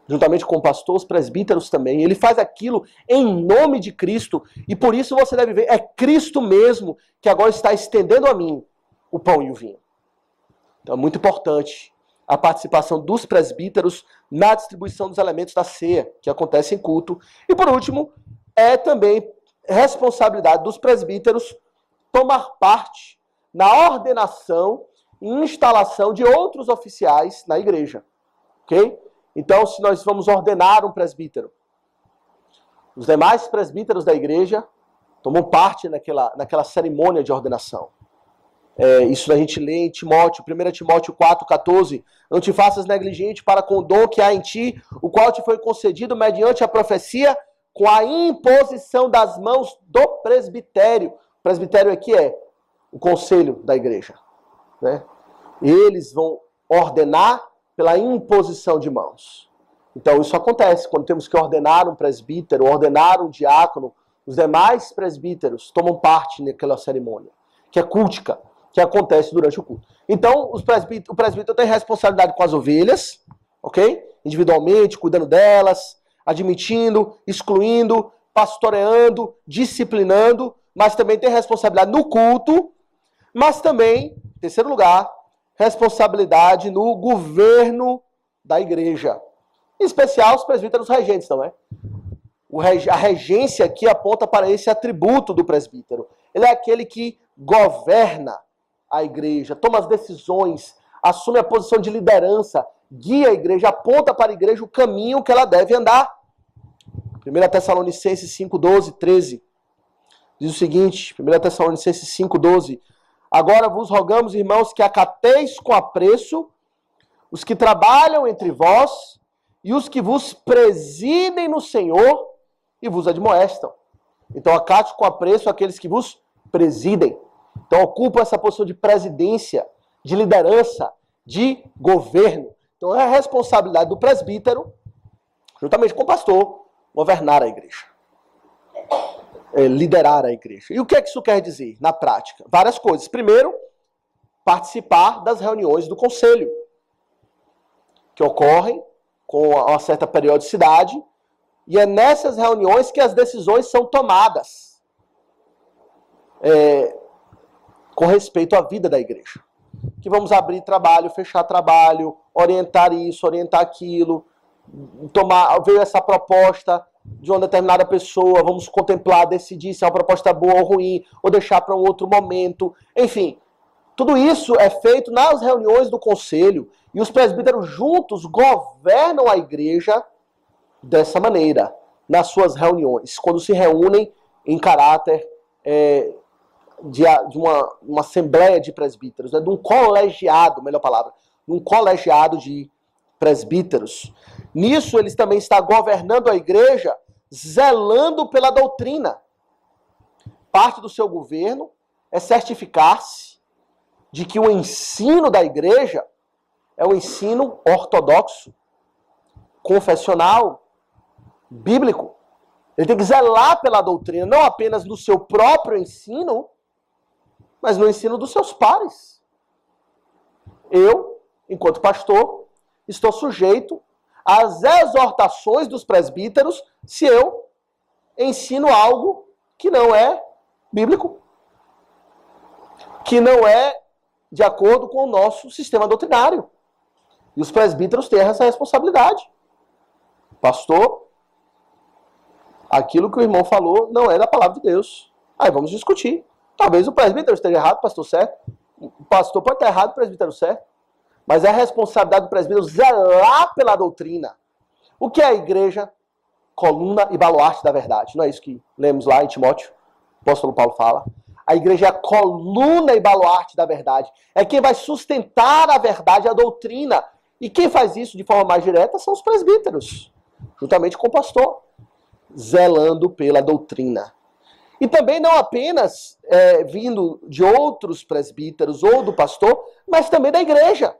juntamente com o pastor, os presbíteros também. Ele faz aquilo em nome de Cristo. E por isso você deve ver, é Cristo mesmo que agora está estendendo a mim o pão e o vinho. Então é muito importante a participação dos presbíteros na distribuição dos elementos da ceia, que acontece em culto. E por último, é também responsabilidade dos presbíteros tomar parte na ordenação e instalação de outros oficiais na igreja. Ok? Então, se nós vamos ordenar um presbítero, os demais presbíteros da igreja tomam parte naquela cerimônia de ordenação. Isso a gente lê em Timóteo, 1 Timóteo 4,14. Não te faças negligente para com o dom que há em ti, o qual te foi concedido mediante a profecia, com a imposição das mãos do presbitério. O presbitério aqui é o conselho da igreja. Né? Eles vão ordenar pela imposição de mãos. Então isso acontece quando temos que ordenar um presbítero, ordenar um diácono. Os demais presbíteros tomam parte naquela cerimônia, que é cultica, que acontece durante o culto. Então o presbítero tem responsabilidade com as ovelhas, ok? Individualmente, cuidando delas, admitindo, excluindo, pastoreando, disciplinando, mas também tem responsabilidade no culto, mas também, em terceiro lugar, responsabilidade no governo da igreja. Em especial os presbíteros regentes, não é? A regência aqui aponta para esse atributo do presbítero. Ele é aquele que governa a igreja, toma as decisões, assume a posição de liderança, guia a igreja, aponta para a igreja o caminho que ela deve andar. 1 Tessalonicenses 5, 12, 13. Diz o seguinte, 1 Tessalonicenses 5, 12. Agora vos rogamos, irmãos, que acateis com apreço os que trabalham entre vós e os que vos presidem no Senhor e vos admoestam. Então acate com apreço aqueles que vos presidem. Então ocupam essa posição de presidência, de liderança, de governo. Então é a responsabilidade do presbítero, juntamente com o pastor, governar a igreja. Liderar a igreja. E o que é que isso quer dizer na prática? Várias coisas. Primeiro, participar das reuniões do conselho, que ocorrem com uma certa periodicidade, e é nessas reuniões que as decisões são tomadas com respeito à vida da igreja. Que vamos abrir trabalho, fechar trabalho, orientar isso, orientar aquilo, veio essa proposta de uma determinada pessoa, vamos contemplar, decidir se é uma proposta boa ou ruim, ou deixar para um outro momento. Enfim, Tudo isso é feito nas reuniões do conselho e os presbíteros juntos governam a igreja dessa maneira, nas suas reuniões, quando se reúnem em caráter de uma assembleia de presbíteros, né, de um colegiado, melhor palavra, de um colegiado de presbíteros. Nisso eles também estão governando a igreja, zelando pela doutrina. Parte do seu governo é certificar-se de que o ensino da igreja é um ensino ortodoxo, confessional, bíblico. Ele tem que zelar pela doutrina, não apenas no seu próprio ensino, mas no ensino dos seus pares. Eu, enquanto pastor, estou sujeito às exortações dos presbíteros se eu ensino algo que não é bíblico, que não é de acordo com o nosso sistema doutrinário. E os presbíteros têm essa responsabilidade. Pastor, aquilo que o irmão falou não é da palavra de Deus. Aí vamos discutir. Talvez o presbítero esteja errado, o pastor certo. O pastor pode estar errado, o presbítero certo. Mas é a responsabilidade do presbítero zelar pela doutrina. O que é a igreja? Coluna e baluarte da verdade. Não é isso que lemos lá em Timóteo? O apóstolo Paulo fala. A igreja é a coluna e baluarte da verdade. É quem vai sustentar a verdade, a doutrina. E quem faz isso de forma mais direta são os presbíteros, juntamente com o pastor, zelando pela doutrina. E também não apenas vindo de outros presbíteros ou do pastor, mas também da igreja.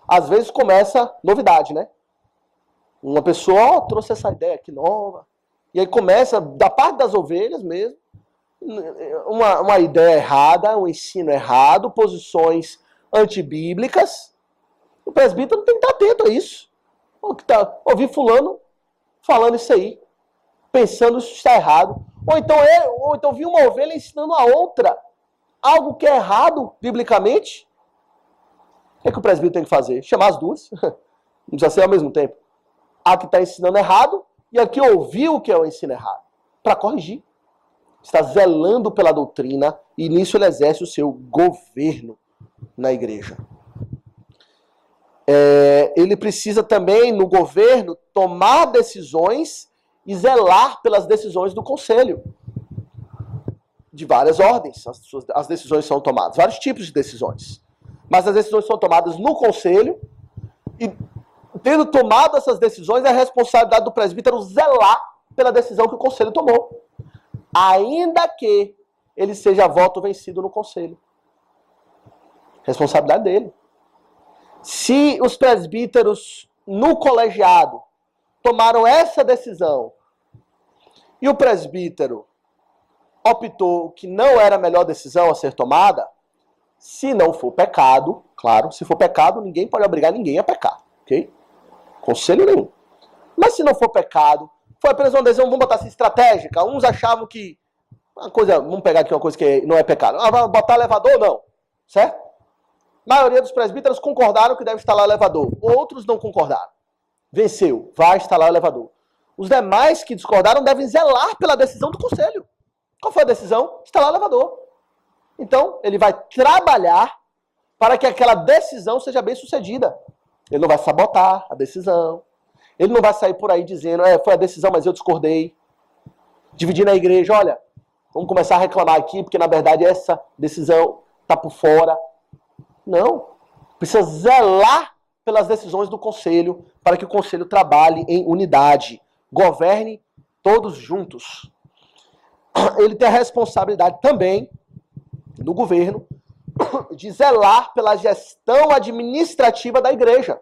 Às vezes começa novidade, né? Uma pessoa trouxe essa ideia aqui nova, e aí começa, da parte das ovelhas mesmo, uma ideia errada, um ensino errado, posições antibíblicas. O presbítero tem que estar atento a isso. Ouvir fulano falando isso aí, pensando isso está errado. Ou então vi uma ovelha ensinando a outra algo que é errado biblicamente. O que o presbítero tem que fazer? Chamar as duas. Não precisa ser ao mesmo tempo. A que está ensinando errado e a que ouviu o que é o ensino errado. Para corrigir. Está zelando pela doutrina e nisso ele exerce o seu governo na igreja. Ele precisa também, no governo, tomar decisões e zelar pelas decisões do conselho. De várias ordens, as decisões são tomadas, vários tipos de decisões. Mas as decisões são tomadas no conselho e, tendo tomado essas decisões, é a responsabilidade do presbítero zelar pela decisão que o conselho tomou. Ainda que ele seja voto vencido no conselho. Responsabilidade dele. Se os presbíteros no colegiado tomaram essa decisão e o presbítero optou que não era a melhor decisão a ser tomada, se não for pecado, claro, se for pecado, ninguém pode obrigar ninguém a pecar, ok? Conselho nenhum. Mas se não for pecado, foi apenas uma decisão, vamos botar assim, estratégica. Uns achavam que, vamos pegar aqui uma coisa que não é pecado. Vai botar elevador? Não. Certo? A maioria dos presbíteros concordaram que deve instalar o elevador. Outros não concordaram. Venceu. Vai instalar o elevador. Os demais que discordaram devem zelar pela decisão do conselho. Qual foi a decisão? Instalar o elevador. Então, ele vai trabalhar para que aquela decisão seja bem sucedida. Ele não vai sabotar a decisão. Ele não vai sair por aí dizendo, foi a decisão, mas eu discordei. Dividir na igreja, olha, vamos começar a reclamar aqui, porque na verdade essa decisão está por fora. Não. Precisa zelar pelas decisões do conselho, para que o conselho trabalhe em unidade. Governe todos juntos. Ele tem a responsabilidade também, do governo, de zelar pela gestão administrativa da igreja.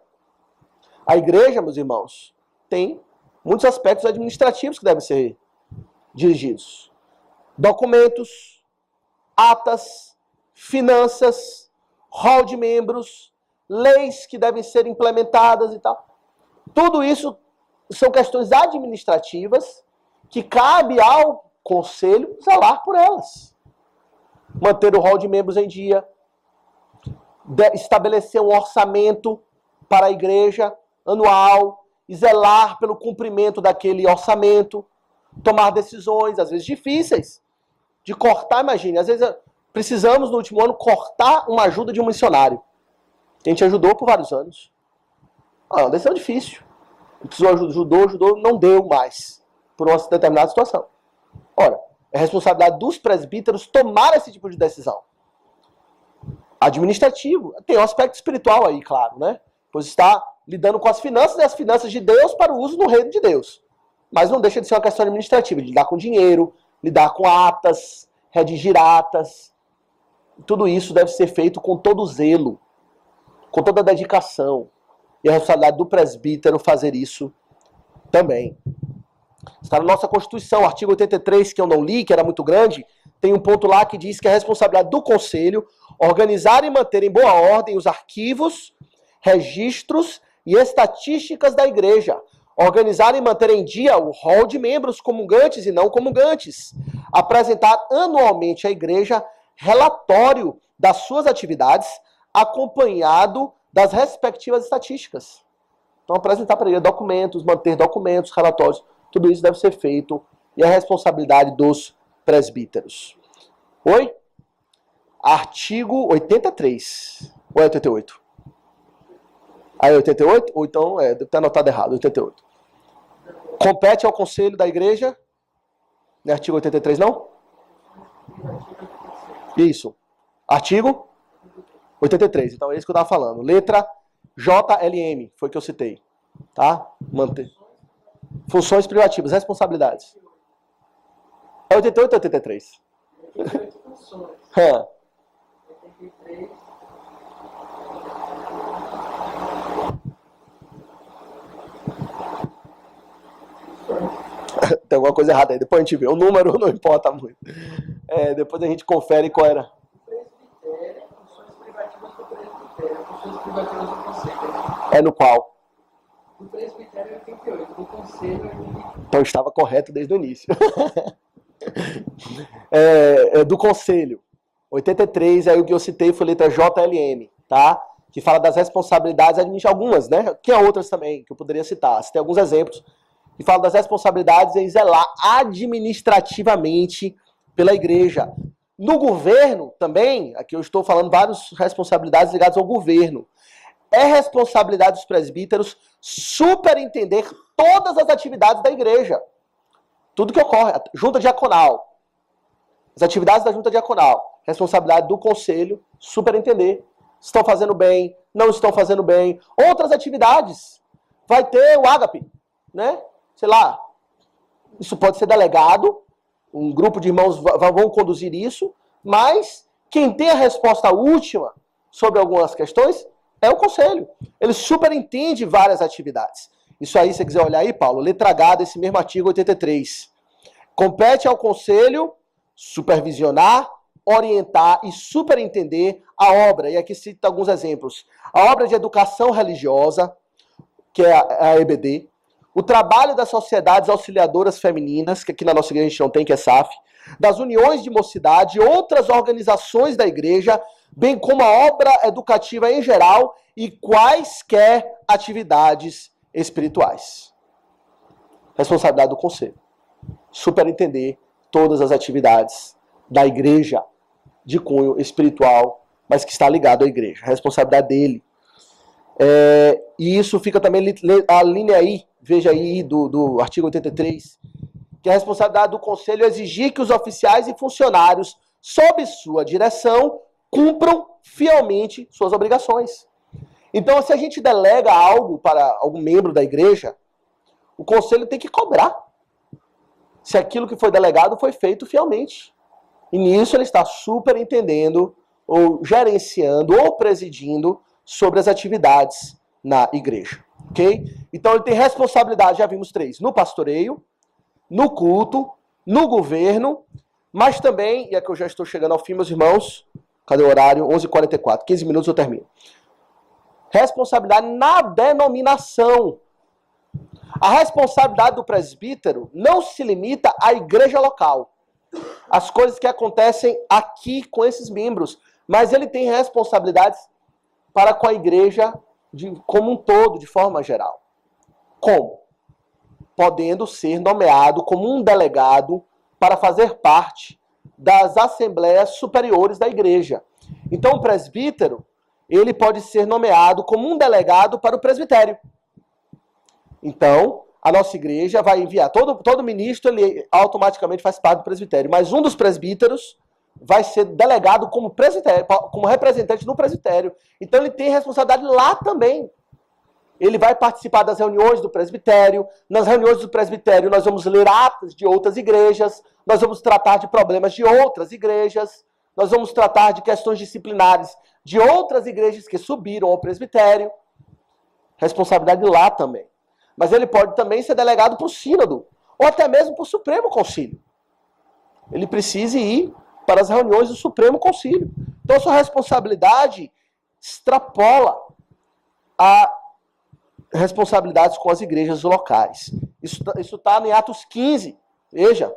A igreja, meus irmãos, tem muitos aspectos administrativos que devem ser dirigidos. Documentos, atas, finanças, rol de membros, leis que devem ser implementadas e tal. Tudo isso são questões administrativas que cabe ao conselho zelar por elas. Manter o rol de membros em dia, estabelecer um orçamento para a igreja anual e zelar pelo cumprimento daquele orçamento, tomar decisões, às vezes difíceis, de cortar, imagine, às vezes precisamos, no último ano, cortar uma ajuda de um missionário. A gente ajudou por vários anos. É uma decisão difícil. Ajudou, não deu mais, por uma determinada situação. Ora, é responsabilidade dos presbíteros tomar esse tipo de decisão. Administrativo. Tem um aspecto espiritual aí, claro, né? Pois está lidando com as finanças e as finanças de Deus para o uso no reino de Deus. Mas não deixa de ser uma questão administrativa, de lidar com dinheiro, lidar com atas, redigir atas. Tudo isso deve ser feito com todo zelo, com toda a dedicação. E a responsabilidade do presbítero fazer isso também. Está na nossa Constituição, artigo 83, que eu não li, que era muito grande, tem um ponto lá que diz que é a responsabilidade do Conselho organizar e manter em boa ordem os arquivos, registros e estatísticas da Igreja. Organizar e manter em dia o rol de membros comungantes e não comungantes. Apresentar anualmente à Igreja relatório das suas atividades, acompanhado das respectivas estatísticas. Então, apresentar para ele documentos, manter documentos, relatórios, tudo isso deve ser feito e é a responsabilidade dos presbíteros. Oi? Artigo 83. Ou é 88? Ah, é 88? Ou então, deve ter anotado errado, 88. Compete ao Conselho da Igreja. Não é artigo 83, não? Isso. Artigo 83. Então é isso que eu estava falando. Letra JLM, foi que eu citei. Tá? Manter. Funções privativas, responsabilidades. É 88 ou 83? 88 funções. 83. Tem alguma coisa errada aí. Depois a gente vê. O número não importa muito. Depois a gente confere qual era. Presbitério, funções privativas do presbitério, funções privativas do conselho. É no qual? Do presbitério é 88, do conselho é 88. Então estava correto desde o início. Do Conselho. 83, aí o que eu citei foi letra JLM, tá? Que fala das responsabilidades administrativas, algumas, né? Tinha outras também que eu poderia citar. Citei alguns exemplos que falam das responsabilidades em zelar administrativamente pela igreja. No governo também, aqui eu estou falando várias responsabilidades ligadas ao governo. É responsabilidade dos presbíteros superintender todas as atividades da igreja. Tudo que ocorre, junta diaconal, as atividades da junta diaconal, responsabilidade do conselho, superintender. Estão fazendo bem, não estão fazendo bem. Outras atividades, vai ter o ágape, né? Sei lá, isso pode ser delegado, um grupo de irmãos vão conduzir isso, mas quem tem a resposta última sobre algumas questões é o conselho. Ele superintende várias atividades. Isso aí, se você quiser olhar aí, Paulo, letra H desse mesmo artigo 83. Compete ao conselho supervisionar, orientar e superintender a obra. E aqui cita alguns exemplos. A obra de educação religiosa, que é a EBD. O trabalho das sociedades auxiliadoras femininas, que aqui na nossa igreja a gente não tem, que é SAF. Das uniões de mocidade e outras organizações da igreja, bem como a obra educativa em geral e quaisquer atividades espirituais. Responsabilidade do conselho. Superintender todas as atividades da igreja de cunho espiritual, mas que está ligado à igreja. A responsabilidade dele. E isso fica também, a linha aí, veja aí do artigo 83, que é a responsabilidade do conselho exigir que os oficiais e funcionários, sob sua direção, cumpram fielmente suas obrigações. Então, se a gente delega algo para algum membro da igreja, o conselho tem que cobrar se aquilo que foi delegado foi feito fielmente. E nisso ele está superintendendo, ou gerenciando, ou presidindo sobre as atividades na igreja. Ok? Então ele tem responsabilidade, já vimos 3, no pastoreio, no culto, no governo, mas também, e é que eu já estou chegando ao fim, meus irmãos, cadê o horário? 11h44, 15 minutos eu termino. Responsabilidade na denominação. A responsabilidade do presbítero não se limita à igreja local. As coisas que acontecem aqui com esses membros. Mas ele tem responsabilidades para com a igreja como um todo, de forma geral. Como? Podendo ser nomeado como um delegado para fazer parte das assembleias superiores da igreja. Então o presbítero, ele pode ser nomeado como um delegado para o presbitério. Então, a nossa igreja vai enviar, todo ministro, ele automaticamente faz parte do presbitério, mas um dos presbíteros vai ser delegado como presbitério, como representante do presbitério. Então ele tem responsabilidade lá também. Ele vai participar das reuniões do presbitério. Nas reuniões do presbitério nós vamos ler atas de outras igrejas, nós vamos tratar de problemas de outras igrejas, nós vamos tratar de questões disciplinares de outras igrejas que subiram ao presbitério. Responsabilidade lá também. Mas ele pode também ser delegado para o sínodo, ou até mesmo para o Supremo Concílio. Ele precisa ir para as reuniões do Supremo Concílio. Então, a sua responsabilidade extrapola a responsabilidades com as igrejas locais. Isso está em Atos 15. Veja.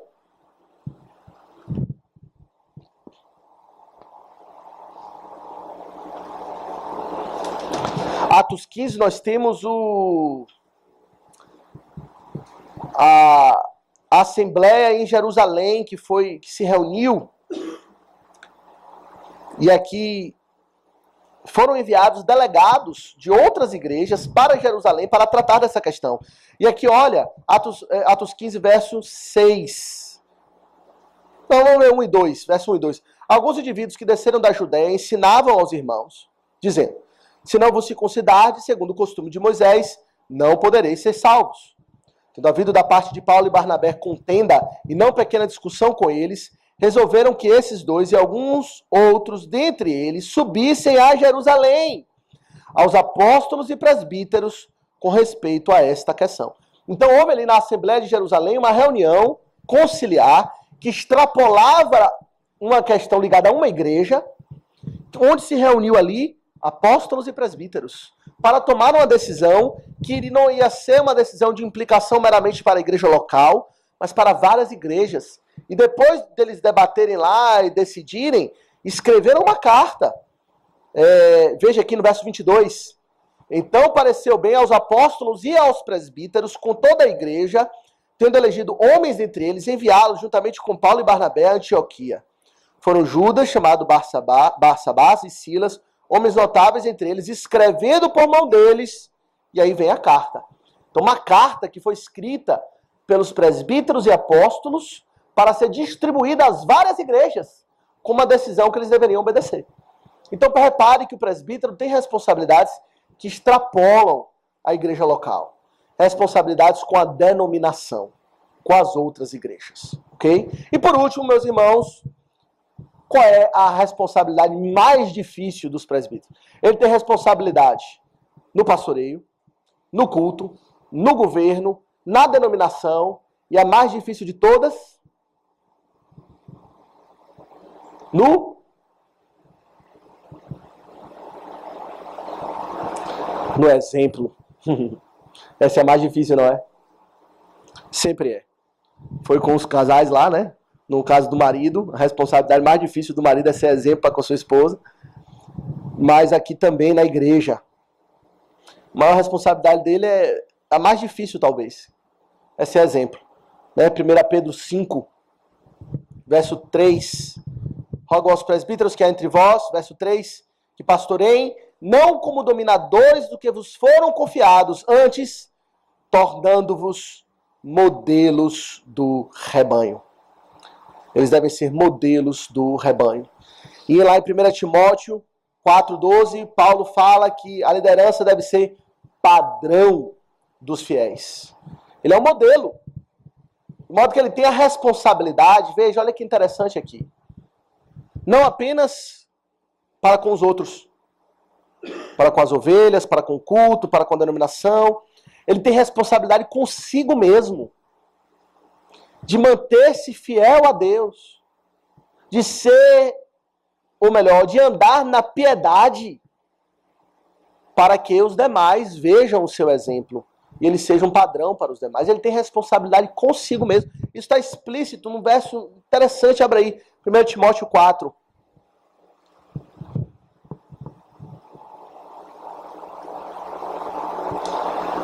Atos 15, nós temos a assembleia em Jerusalém que se reuniu, e aqui foram enviados delegados de outras igrejas para Jerusalém para tratar dessa questão. E aqui, olha, Atos 15, verso 6. Não, vamos ler 1 e 2, verso 1 e 2. Alguns indivíduos que desceram da Judéia ensinavam aos irmãos, dizendo: se não vos circuncidardes, segundo o costume de Moisés, não podereis ser salvos. Tendo havido da parte de Paulo e Barnabé contenda e não pequena discussão com eles, resolveram que esses dois e alguns outros dentre eles subissem a Jerusalém, aos apóstolos e presbíteros, com respeito a esta questão. Então houve ali na Assembleia de Jerusalém uma reunião conciliar que extrapolava uma questão ligada a uma igreja, onde se reuniu ali apóstolos e presbíteros, para tomar uma decisão que não ia ser uma decisão de implicação meramente para a igreja local, mas para várias igrejas. E depois deles debaterem lá e decidirem, escreveram uma carta. Veja aqui no verso 22. Então pareceu bem aos apóstolos e aos presbíteros, com toda a igreja, tendo elegido homens dentre eles, enviá-los juntamente com Paulo e Barnabé a Antioquia. Foram Judas, chamado Barsabás, e Silas, homens notáveis entre eles, escrevendo por mão deles, e aí vem a carta. Então uma carta que foi escrita pelos presbíteros e apóstolos para ser distribuída às várias igrejas, com uma decisão que eles deveriam obedecer. Então repare que o presbítero tem responsabilidades que extrapolam a igreja local. Responsabilidades com a denominação, com as outras igrejas. Ok? E por último, meus irmãos, qual é a responsabilidade mais difícil dos presbíteros? Ele tem responsabilidade no pastoreio, no culto, no governo, na denominação, e a mais difícil de todas, no exemplo. Essa é a mais difícil, não é? Sempre é. Foi com os casais lá, né? No caso do marido, a responsabilidade mais difícil do marido é ser exemplo para com a sua esposa. Mas aqui também na igreja. A maior responsabilidade dele é a mais difícil, talvez. É ser exemplo. Né? 1 Pedro 5, verso 3. Rogo aos presbíteros que há entre vós, verso 3, que pastoreiem, não como dominadores do que vos foram confiados, antes tornando-vos modelos do rebanho. Eles devem ser modelos do rebanho. E lá em 1 Timóteo 4,12, Paulo fala que a liderança deve ser padrão dos fiéis. Ele é um modelo. De modo que ele tem a responsabilidade, veja, olha que interessante aqui. Não apenas para com os outros, para com as ovelhas, para com o culto, para com a denominação. Ele tem responsabilidade consigo mesmo. De manter-se fiel a Deus, de ser, ou melhor, de andar na piedade, para que os demais vejam o seu exemplo e ele seja um padrão para os demais. Ele tem responsabilidade consigo mesmo. Isso está explícito num verso interessante, abre aí, 1 Timóteo 4.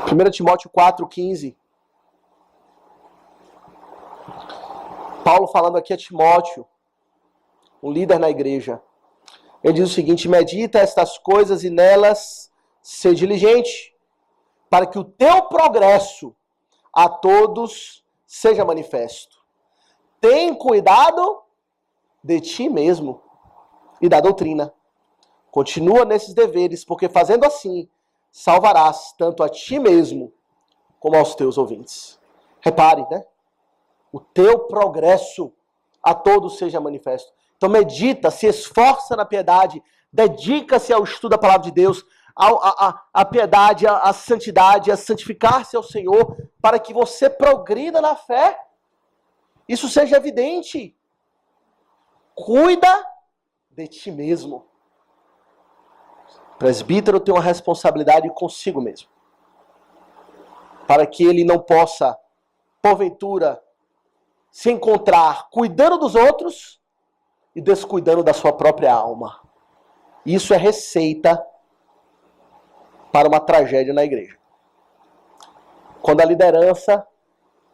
Primeira Timóteo 4,15. Paulo falando aqui a Timóteo, um líder na igreja. Ele diz o seguinte: medita estas coisas e nelas ser diligente, para que o teu progresso a todos seja manifesto. Tem cuidado de ti mesmo e da doutrina. Continua nesses deveres, porque fazendo assim, salvarás tanto a ti mesmo como aos teus ouvintes. Repare, né? O teu progresso a todos seja manifesto. Então medita, se esforça na piedade, dedica-se ao estudo da palavra de Deus, a piedade, a santidade, a santificar-se ao Senhor, para que você progrida na fé. Isso seja evidente. Cuida de ti mesmo. O presbítero tem uma responsabilidade consigo mesmo, para que ele não possa, porventura, se encontrar cuidando dos outros e descuidando da sua própria alma. Isso é receita para uma tragédia na igreja. Quando a liderança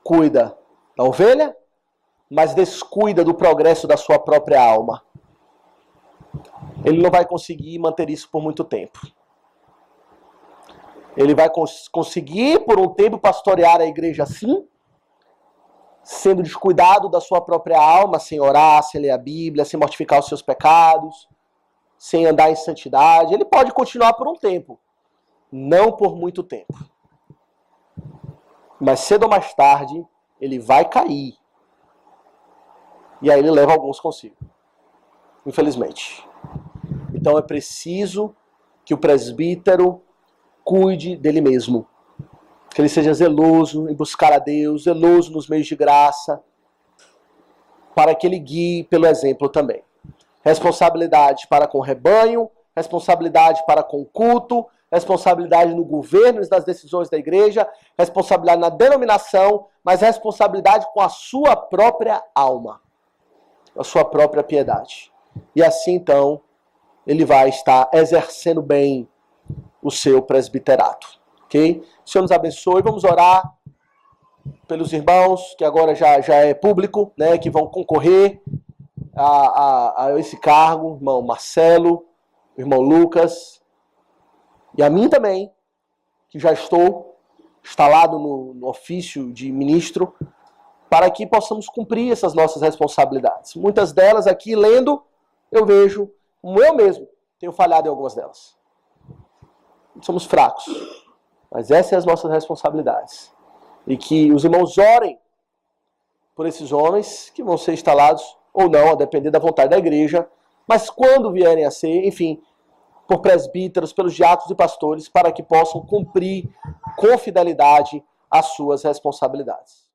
cuida da ovelha, mas descuida do progresso da sua própria alma, ele não vai conseguir manter isso por muito tempo. Ele vai conseguir, por um tempo, pastorear a igreja assim, sendo descuidado da sua própria alma, sem orar, sem ler a Bíblia, sem mortificar os seus pecados, sem andar em santidade. Ele pode continuar por um tempo, não por muito tempo. Mas cedo ou mais tarde, ele vai cair. E aí ele leva alguns consigo. Infelizmente. Então é preciso que o presbítero cuide dele mesmo. Que ele seja zeloso em buscar a Deus, zeloso nos meios de graça, para que ele guie pelo exemplo também. Responsabilidade para com o rebanho, responsabilidade para com o culto, responsabilidade no governo e nas decisões da igreja, responsabilidade na denominação, mas responsabilidade com a sua própria alma, a sua própria piedade. E assim, então, ele vai estar exercendo bem o seu presbiterato. Ok? O Senhor nos abençoe. Vamos orar pelos irmãos, que agora já é público, né, que vão concorrer a esse cargo, irmão Marcelo, irmão Lucas, e a mim também, que já estou instalado no ofício de ministro, para que possamos cumprir essas nossas responsabilidades. Muitas delas aqui, lendo, eu vejo como eu mesmo tenho falhado em algumas delas. Somos fracos, mas essas são as nossas responsabilidades. E que os irmãos orem por esses homens que vão ser instalados ou não, a depender da vontade da igreja, mas quando vierem a ser, enfim, por presbíteros, pelos diáconos e pastores, para que possam cumprir com fidelidade as suas responsabilidades.